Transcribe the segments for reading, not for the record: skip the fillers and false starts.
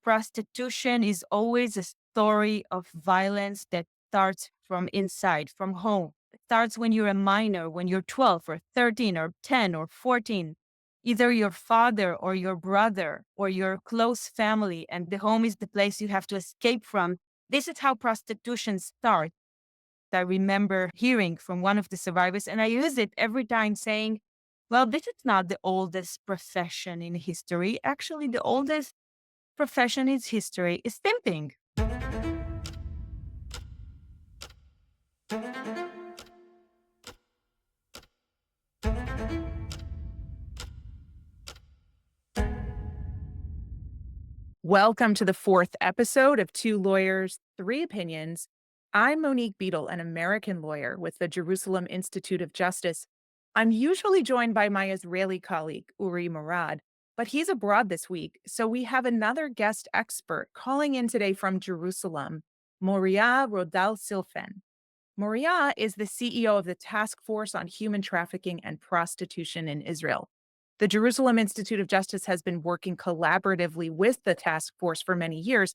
prostitution is always a story of violence that starts from inside, from home. It starts when you're a minor, when you're 12 or 13 or 10 or 14. Either your father or your brother or your close family, and the home is the place you have to escape from. This is how prostitution starts. I remember hearing from one of the survivors, and I use it every time saying, well, this is not the oldest profession in history. Actually, the oldest profession in history is pimping. Welcome to the fourth episode of Two Lawyers, Three Opinions. I'm Monique Beadle, an American lawyer with the Jerusalem Institute of Justice. I'm usually joined by my Israeli colleague, Uri Murad, but he's abroad this week, so we have another guest expert calling in today from Jerusalem, Moria Rodal Silfen. Moria is the CEO of the Task Force on Human Trafficking and Prostitution in Israel. The Jerusalem Institute of Justice has been working collaboratively with the task force for many years,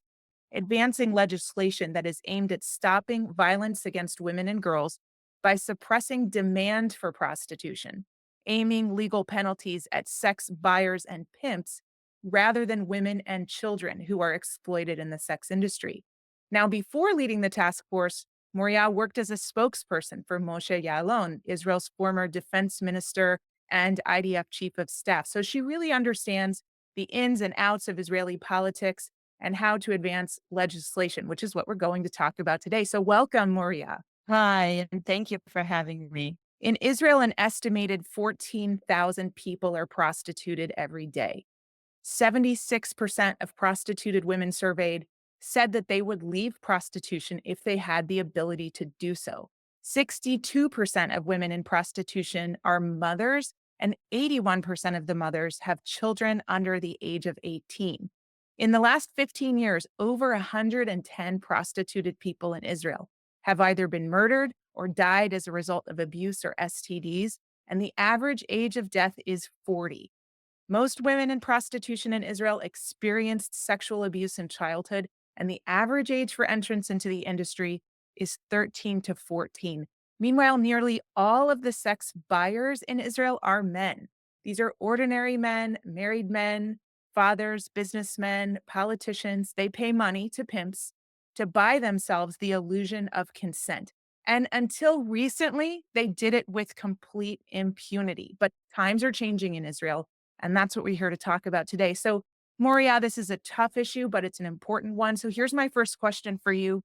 advancing legislation that is aimed at stopping violence against women and girls by suppressing demand for prostitution, aiming legal penalties at sex buyers and pimps rather than women and children who are exploited in the sex industry. Now, before leading the task force, Moria worked as a spokesperson for Moshe Ya'alon, Israel's former defense minister and IDF chief of staff. So she really understands the ins and outs of Israeli politics and how to advance legislation, which is what we're going to talk about today. So welcome, Moria. Hi, and thank you for having me. In Israel, an estimated 14,000 people are prostituted every day. 76% of prostituted women surveyed said that they would leave prostitution if they had the ability to do so. 62% of women in prostitution are mothers, and 81% of the mothers have children under the age of 18. In the last 15 years, over 110 prostituted people in Israel have either been murdered or died as a result of abuse or STDs, and the average age of death is 40. Most women in prostitution in Israel experienced sexual abuse in childhood, and the average age for entrance into the industry is 13 to 14. Meanwhile, nearly all of the sex buyers in Israel are men. These are ordinary men, married men, fathers, businessmen, politicians. They pay money to pimps to buy themselves the illusion of consent. And until recently, they did it with complete impunity. But times are changing in Israel. And that's what we're here to talk about today. So, Moria, this is a tough issue, but it's an important one. So, here's my first question for you.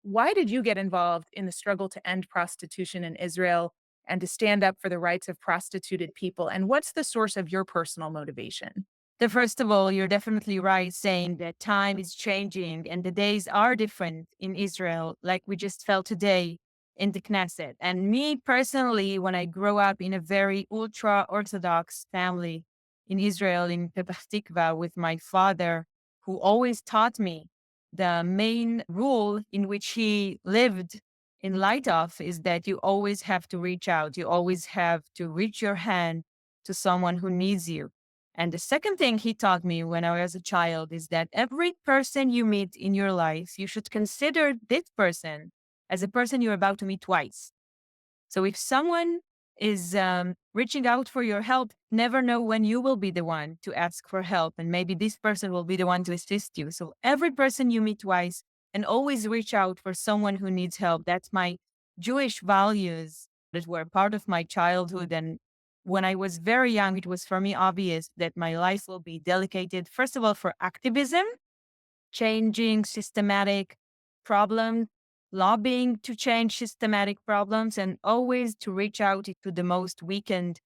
Why did you get involved in the struggle to end prostitution in Israel and to stand up for the rights of prostituted people? And what's the source of your personal motivation? First of all, you're definitely right saying that time is changing and the days are different in Israel, like we just felt today in the Knesset. And me personally, when I grew up in a very ultra Orthodox family in Israel, in Petah Tikva, with my father, who always taught me the main rule in which he lived in light of is that you always have to reach out. You always have to reach your hand to someone who needs you. And the second thing he taught me when I was a child is that every person you meet in your life, you should consider this person as a person you're about to meet twice. So if someone is reaching out for your help, never know when you will be the one to ask for help. And maybe this person will be the one to assist you. So every person you meet twice, and always reach out for someone who needs help. That's my Jewish values that were part of my childhood. And when I was very young, it was for me obvious that my life will be dedicated, first of all, for activism, changing systematic problems, lobbying to change systematic problems, and always to reach out to the most weakened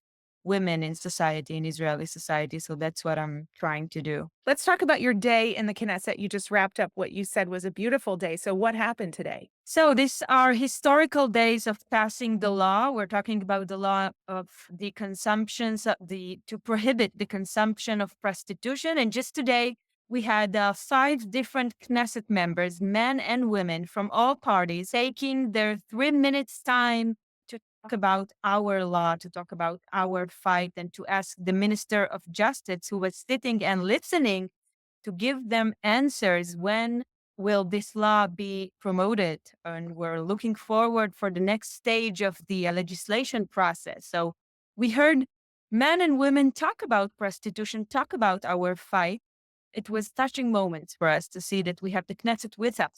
women in society, in Israeli society. So that's what I'm trying to do. Let's talk about your day in the Knesset. You just wrapped up what you said was a beautiful day. So, what happened today? So these are historical days of passing the law. We're talking about the law of the consumptions of to prohibit the consumption of prostitution. And just today, we had 5 different Knesset members, men and women from all parties, taking their 3 minutes time to talk about our law, to talk about our fight, and to ask the Minister of Justice, who was sitting and listening, to give them answers. When will this law be promoted? And we're looking forward for the next stage of the legislation process. So we heard men and women talk about prostitution, talk about our fight. It was touching moments for us to see that we have the Knesset with us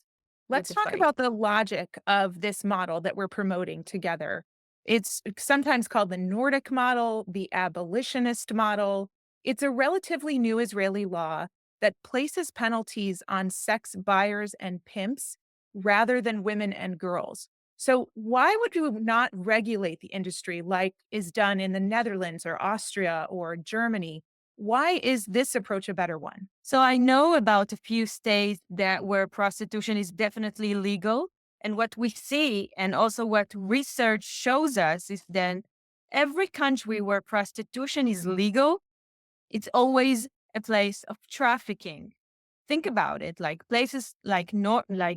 with Let's the talk fight. about the logic of this model that we're promoting together. It's sometimes called the Nordic model, the abolitionist model. It's a relatively new Israeli law that places penalties on sex buyers and pimps rather than women and girls. So, why would you not regulate the industry like is done in the Netherlands or Austria or Germany? Why is this approach a better one? So I know about a few states that where prostitution is definitely legal. And what we see and also what research shows us is that every country where prostitution is legal, it's always a place of trafficking. Think about it, like places like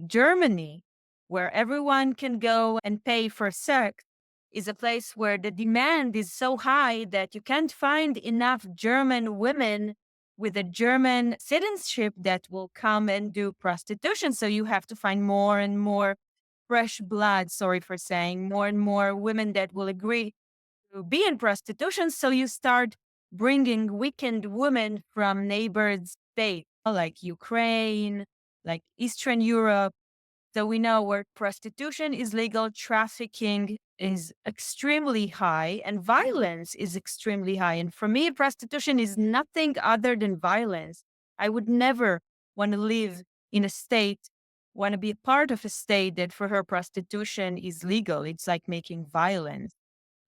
Germany, where everyone can go and pay for sex, is a place where the demand is so high that you can't find enough German women with a German citizenship that will come and do prostitution. So you have to find more and more fresh blood, sorry for saying, more and more women that will agree to be in prostitution. So you start bringing weakened women from neighbored states like Ukraine, like Eastern Europe. So we know where prostitution is legal, trafficking is extremely high, and violence is extremely high. And for me, prostitution is nothing other than violence. I would never want to live in a state, want to be a part of a state that for her prostitution is legal. It's like making violence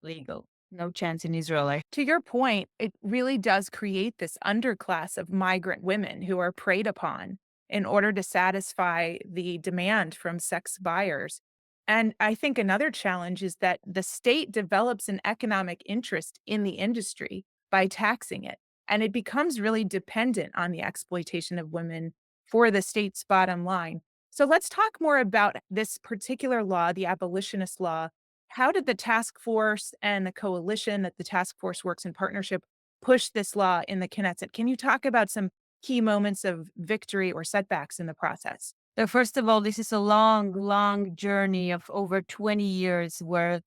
legal. No chance in Israel. To your point, it really does create this underclass of migrant women who are preyed upon in order to satisfy the demand from sex buyers. And I think another challenge is that the state develops an economic interest in the industry by taxing it. And it becomes really dependent on the exploitation of women for the state's bottom line. So let's talk more about this particular law, the abolitionist law. How did the task force and the coalition that the task force works in partnership push this law in the Knesset? Can you talk about some key moments of victory or setbacks in the process? So first of all, this is a long, long journey of over 20 years where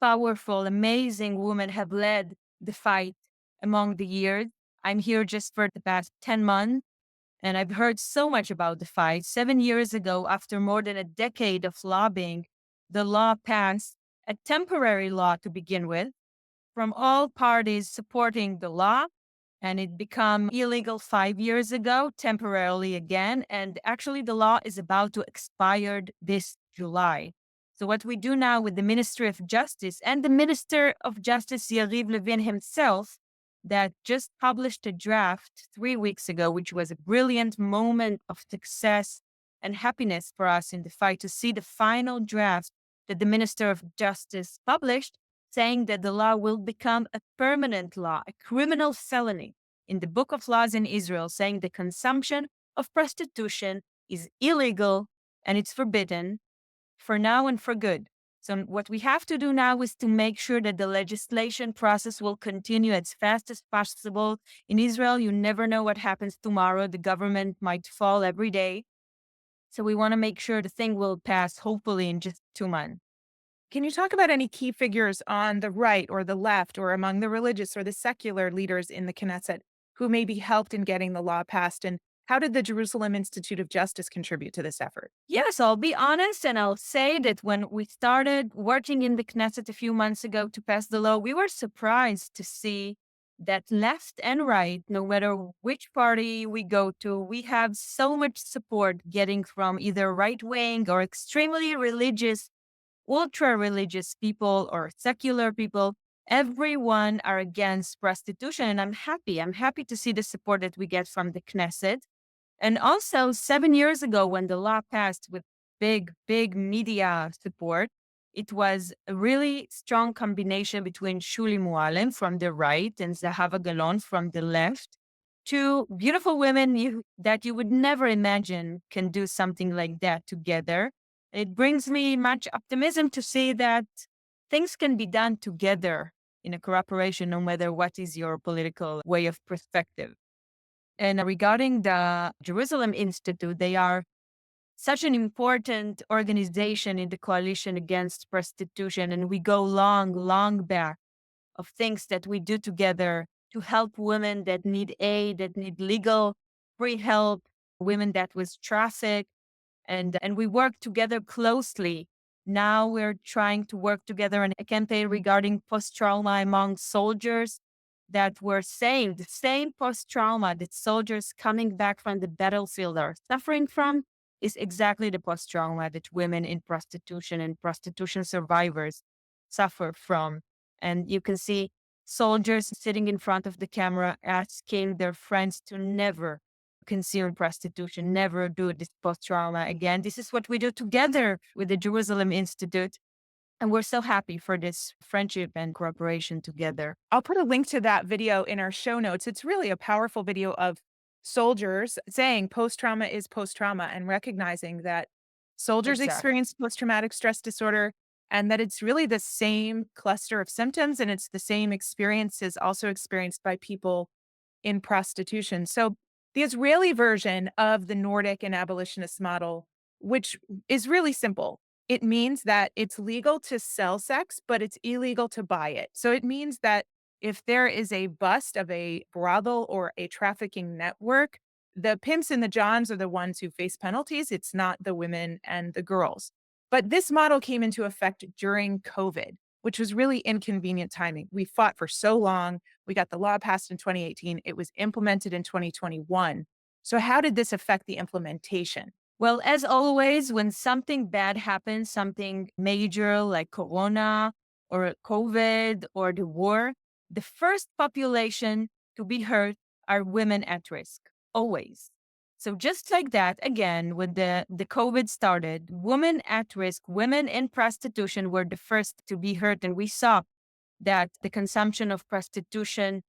powerful, amazing women have led the fight among the years. I'm here just for the past 10 months, and I've heard so much about the fight. 7 years ago, after more than a decade of lobbying, the law passed, a temporary law to begin with, from all parties supporting the law, and it became illegal 5 years ago, temporarily again. And actually, the law is about to expire this July. So what we do now with the Ministry of Justice and the Minister of Justice, Yariv Levin himself, that just published a draft 3 weeks ago, which was a brilliant moment of success and happiness for us in the fight to see the final draft that the Minister of Justice published, saying that the law will become a permanent law, a criminal felony in the Book of Laws in Israel, saying the consumption of prostitution is illegal and it's forbidden for now and for good. So what we have to do now is to make sure that the legislation process will continue as fast as possible. In Israel, you never know what happens tomorrow. The government might fall every day. So we want to make sure the thing will pass, hopefully in just 2 months. Can you talk about any key figures on the right or the left or among the religious or the secular leaders in the Knesset who maybe helped in getting the law passed? And how did the Jerusalem Institute of Justice contribute to this effort? Yes, I'll be honest and I'll say that when we started working in the Knesset a few months ago to pass the law, we were surprised to see that left and right, no matter which party we go to, we have so much support getting from either right wing or extremely religious, ultra religious people or secular people. Everyone are against prostitution. And I'm happy. I'm happy to see the support that we get from the Knesset. And also, 7 years ago, when the law passed with big, big media support, it was a really strong combination between Shuli Mualem from the right and Zahava Galon from the left. Two beautiful women that you would never imagine can do something like that together. It brings me much optimism to see that things can be done together in a cooperation, no matter what is your political way of perspective. And regarding the Jerusalem Institute, they are such an important organization in the coalition against prostitution. And we go long, long back of things that we do together to help women that need aid, that need legal free help, women that was trafficked, and we work together closely. Now we're trying to work together on a campaign regarding post-trauma among soldiers that were saying the same post-trauma that soldiers coming back from the battlefield are suffering from is exactly the post-trauma that women in prostitution and prostitution survivors suffer from. And you can see soldiers sitting in front of the camera asking their friends to never consume prostitution, never do this post trauma again. This is what we do together with the Jerusalem Institute. And we're so happy for this friendship and cooperation together. I'll put a link to that video in our show notes. It's really a powerful video of soldiers saying post trauma is post trauma and recognizing that soldiers Exactly. experience post traumatic stress disorder and that it's really the same cluster of symptoms and it's the same experiences also experienced by people in prostitution. So, the Israeli version of the Nordic and abolitionist model, which is really simple, it means that it's legal to sell sex, but it's illegal to buy it. So, it means that if there is a bust of a brothel or a trafficking network, the pimps and the johns are the ones who face penalties. It's not the women and the girls. But this model came into effect during COVID, which was really inconvenient timing. We fought for so long. We got the law passed in 2018. It was implemented in 2021. So, how did this affect the implementation? Well, as always, when something bad happens, something major like Corona or COVID or the war, the first population to be hurt are women at risk, always. So just like that, again, when the COVID started, women at risk, women in prostitution were the first to be hurt. And we saw that the consumption of prostitution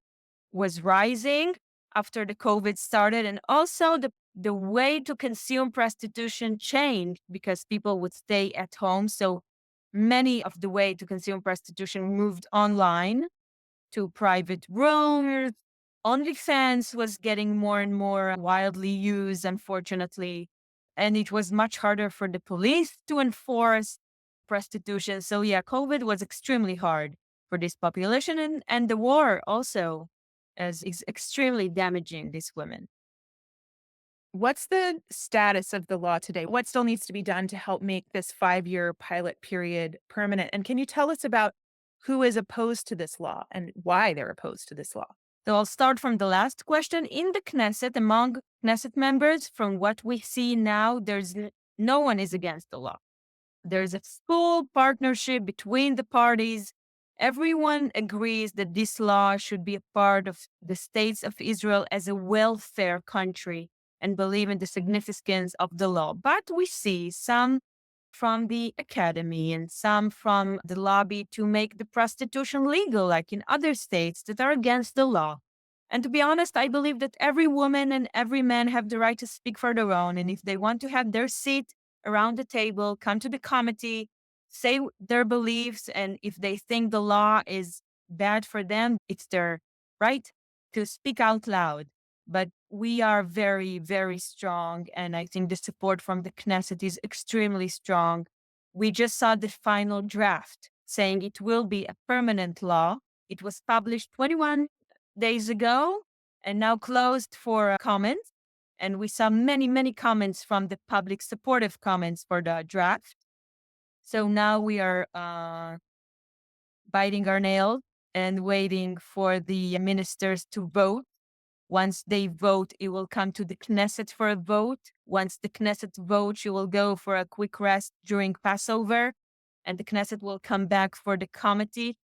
was rising after the COVID started. And also the way to consume prostitution changed because people would stay at home. So many of the way to consume prostitution moved online to private rooms. OnlyFans was getting more and more widely used, unfortunately. And it was much harder for the police to enforce prostitution. So, yeah, COVID was extremely hard for this population. And the war also is extremely damaging these women. What's the status of the law today? What still needs to be done to help make this 5-year pilot period permanent? And can you tell us about who is opposed to this law and why they're opposed to this law? So I'll start from the last question. In the Knesset, among Knesset members, from what we see now, no one is against the law. There's a full partnership between the parties. Everyone agrees that this law should be a part of the states of Israel as a welfare country and believe in the significance of the law. But we see some from the academy and some from the lobby to make the prostitution legal, like in other states that are against the law. And to be honest, I believe that every woman and every man have the right to speak for their own. And if they want to have their seat around the table, come to the committee, say their beliefs, and if they think the law is bad for them, it's their right to speak out loud. But we are very, very strong. And I think the support from the Knesset is extremely strong. We just saw the final draft saying it will be a permanent law. It was published 21 days ago and now closed for comments. And we saw many, many comments from the public, supportive comments for the draft. So now we are biting our nails and waiting for the ministers to vote. Once they vote, it will come to the Knesset for a vote. Once the Knesset votes, you will go for a quick rest during Passover, and the Knesset will come back for the committee.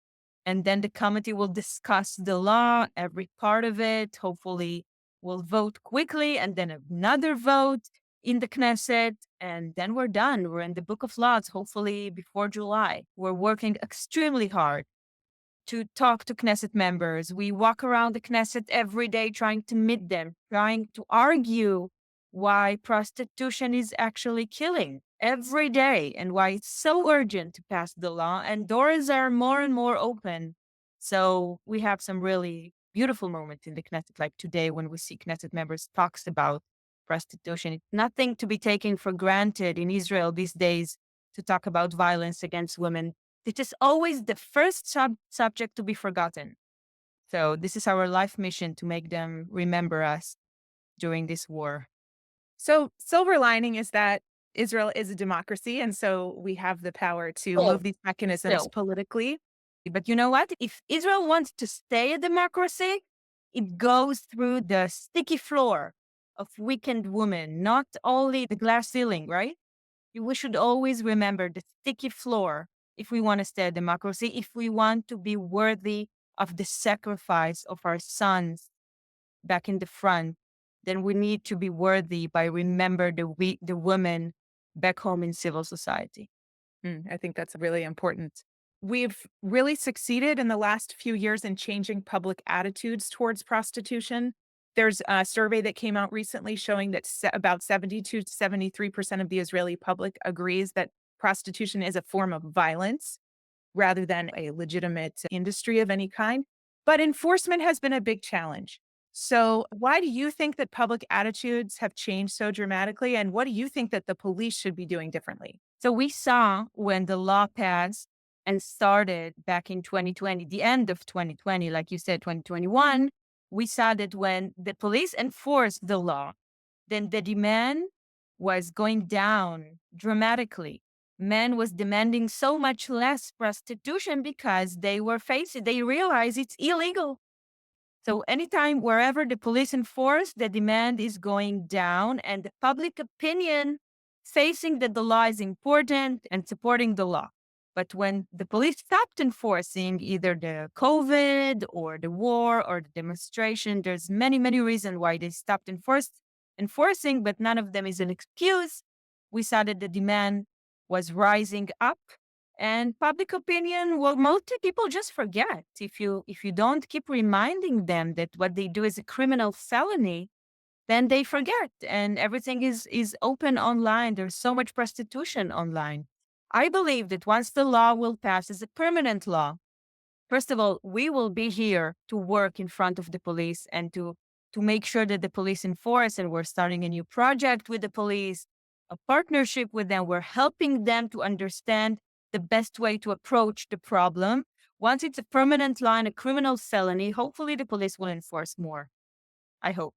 And then the committee will discuss the law, every part of it. Hopefully, we'll vote quickly, and then another vote in the Knesset. And then we're done. We're in the Book of Laws, hopefully before July. We're working extremely hard to talk to Knesset members. We walk around the Knesset every day trying to meet them, trying to argue why prostitution is actually killing every day and why it's so urgent to pass the law. And doors are more and more open. So we have some really beautiful moments in the Knesset, like today when we see Knesset members talks about prostitution. It's nothing to be taken for granted in Israel these days to talk about violence against women. It is always the first subject to be forgotten. So this is our life mission to make them remember us during this war. So, silver lining is that Israel is a democracy, and so we have the power to move Still, these mechanisms still. politically. But you know what? If Israel wants to stay a democracy, it goes through the sticky floor of weakened women, not only the glass ceiling, right? We should always remember the sticky floor if we want to stay a democracy, if we want to be worthy of the sacrifice of our sons back in the front, then we need to be worthy by remember the women back home in civil society. I think that's really important. We've really succeeded in the last few years in changing public attitudes towards prostitution. There's a survey that came out recently showing that about 72 to 73% of the Israeli public agrees that prostitution is a form of violence rather than a legitimate industry of any kind. But enforcement has been a big challenge. So, why do you think that public attitudes have changed so dramatically? And what do you think that the police should be doing differently? So we saw when the law passed and started back in 2020, the end of 2020, like you said, 2021, we saw that when the police enforced the law, then the demand was going down dramatically. Men was demanding so much less prostitution because they realize it's illegal. So anytime wherever the police enforce, the demand is going down and the public opinion facing that the law is important and supporting the law. But when the police stopped enforcing either the COVID or the war or the demonstration, there's many, many reasons why they stopped enforcing, but none of them is an excuse. We saw that the demand was rising up and public opinion, well, most people just forget. If you don't keep reminding them that what they do is a criminal felony, then they forget and everything is open online. There's so much prostitution online. I believe that once the law will pass as a permanent law, first of all, we will be here to work in front of the police and to make sure that the police enforce. And we're starting a new project with the police, a partnership with them. We're helping them to understand the best way to approach the problem. Once it's a permanent law and a criminal felony, hopefully the police will enforce more. I hope.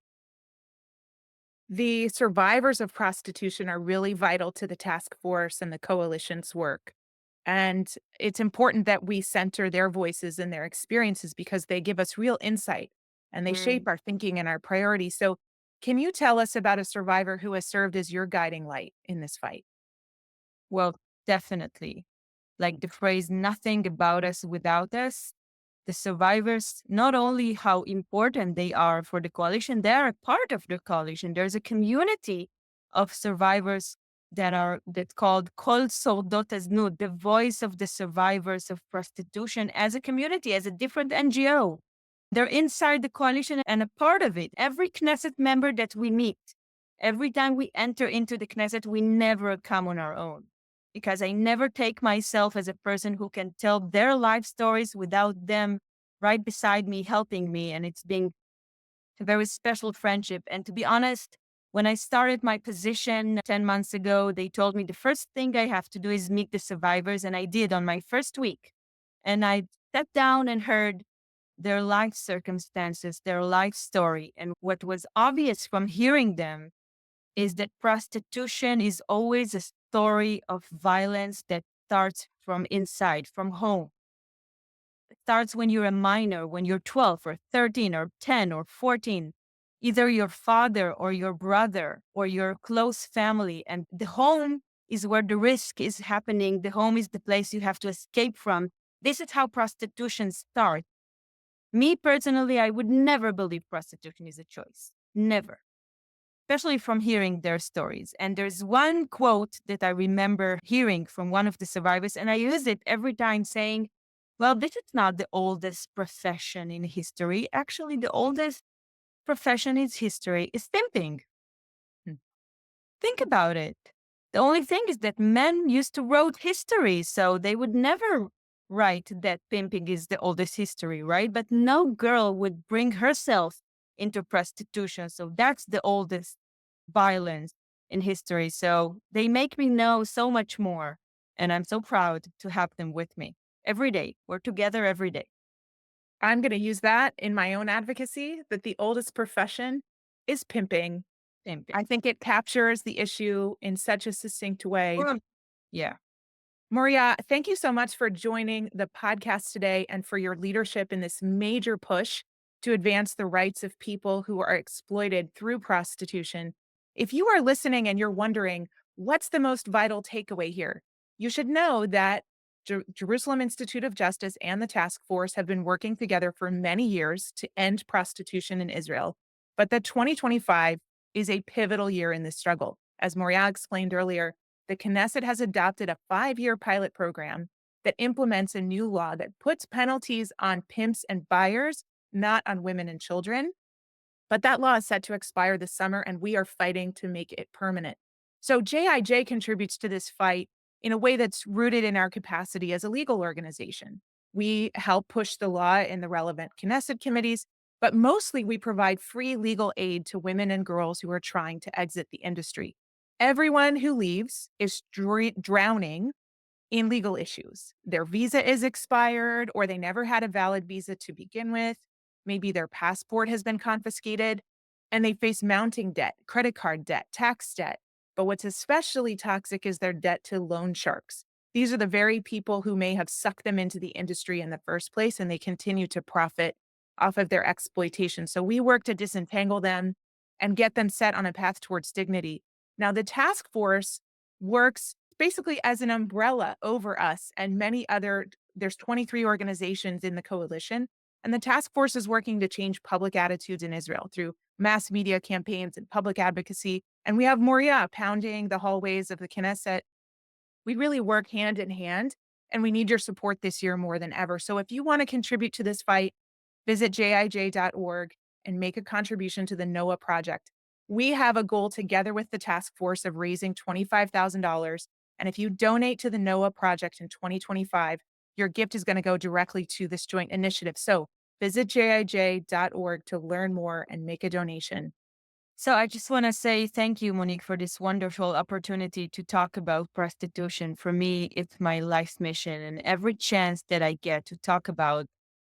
The survivors of prostitution are really vital to the task force and the coalition's work. And it's important that we center their voices and their experiences because they give us real insight and they shape Mm, our thinking and our priorities. So, can you tell us about a survivor who has served as your guiding light in this fight? well, definitely. Like the phrase, nothing about us without us. The survivors, not only how important they are for the coalition, they are a part of the coalition. There's a community of survivors that's called Kol Sordot Aznut, the voice of the survivors of prostitution as a community, as a different NGO. They're inside the coalition and a part of it. Every Knesset member that we meet, every time we enter into the Knesset, we never come on our own because I never take myself as a person who can tell their life stories without them right beside me, helping me. And it's been a very special friendship. And to be honest, when I started my position 10 months ago, they told me the first thing I have to do is meet the survivors. And I did on my first week. And I sat down and heard their life circumstances, their life story. And what was obvious from hearing them is that prostitution is always a story of violence that starts from inside, from home. It starts when you're a minor, when you're 12 or 13 or 10 or 14. Either your father or your brother or your close family. And the home is where the risk is happening. The home is the place you have to escape from. This is how prostitution starts. Me personally, I would never believe prostitution is a choice. Never, especially from hearing their stories. And there's one quote that I remember hearing from one of the survivors, and I use it every time saying, well, this is not the oldest profession in history. Actually, the oldest profession in history is pimping. Hmm. Think about it. The only thing is that men used to write history, so they would never right that pimping is the oldest history, right? But no girl would bring herself into prostitution. So that's the oldest violence in history. So they make me know so much more. And I'm so proud to have them with me every day. We're together every day. I'm going to use that in my own advocacy that the oldest profession is pimping. Pimping. I think it captures the issue in such a succinct way. Yeah. Moria, thank you so much for joining the podcast today and for your leadership in this major push to advance the rights of people who are exploited through prostitution. If you are listening and you're wondering, what's the most vital takeaway here? You should know that Jerusalem Institute of Justice and the task force have been working together for many years to end prostitution in Israel, but that 2025 is a pivotal year in this struggle. As Moria explained earlier, the Knesset has adopted a 5-year pilot program that implements a new law that puts penalties on pimps and buyers, not on women and children. But that law is set to expire this summer, and we are fighting to make it permanent. So JIJ contributes to this fight in a way that's rooted in our capacity as a legal organization. We help push the law in the relevant Knesset committees, but mostly we provide free legal aid to women and girls who are trying to exit the industry. Everyone who leaves is drowning in legal issues. Their visa is expired, or they never had a valid visa to begin with. Maybe their passport has been confiscated, and they face mounting debt, credit card debt, tax debt. But what's especially toxic is their debt to loan sharks. These are the very people who may have sucked them into the industry in the first place, and they continue to profit off of their exploitation. So we work to disentangle them and get them set on a path towards dignity. Now, the task force works basically as an umbrella over us and many other. There's 23 organizations in the coalition, and the task force is working to change public attitudes in Israel through mass media campaigns and public advocacy. And we have Moria pounding the hallways of the Knesset. We really work hand in hand, and we need your support this year more than ever. So if you want to contribute to this fight, visit jij.org and make a contribution to the NOAA project. We have a goal together with the task force of raising $25,000. And if you donate to the NOAA project in 2025, your gift is going to go directly to this joint initiative. So visit jij.org to learn more and make a donation. So I just want to say thank you, Monique, for this wonderful opportunity to talk about prostitution. For me, it's my life's mission, and every chance that I get to talk about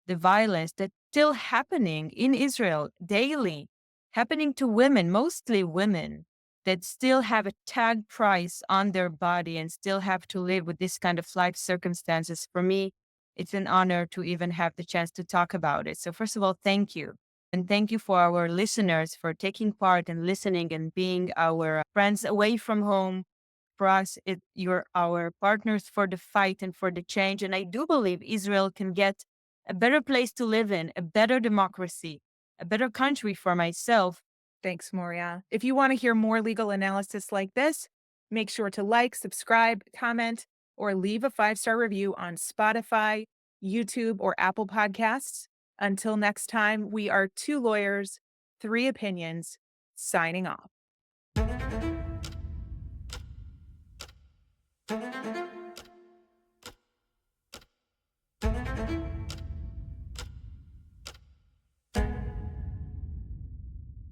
the violence that's still happening in Israel daily, happening to women, mostly women, that still have a tag price on their body and still have to live with this kind of life circumstances. For me, it's an honor to even have the chance to talk about it. So, first of all, thank you. And thank you for our listeners for taking part and listening and being our friends away from home. For us, you're our partners for the fight and for the change. And I do believe Israel can get a better place to live in, a better democracy, a better country for myself. Thanks, Moria. If you want to hear more legal analysis like this, make sure to like, subscribe, comment, or leave a 5-star review on Spotify, YouTube, or Apple Podcasts. Until next time, we are 2 lawyers, 3 opinions, signing off.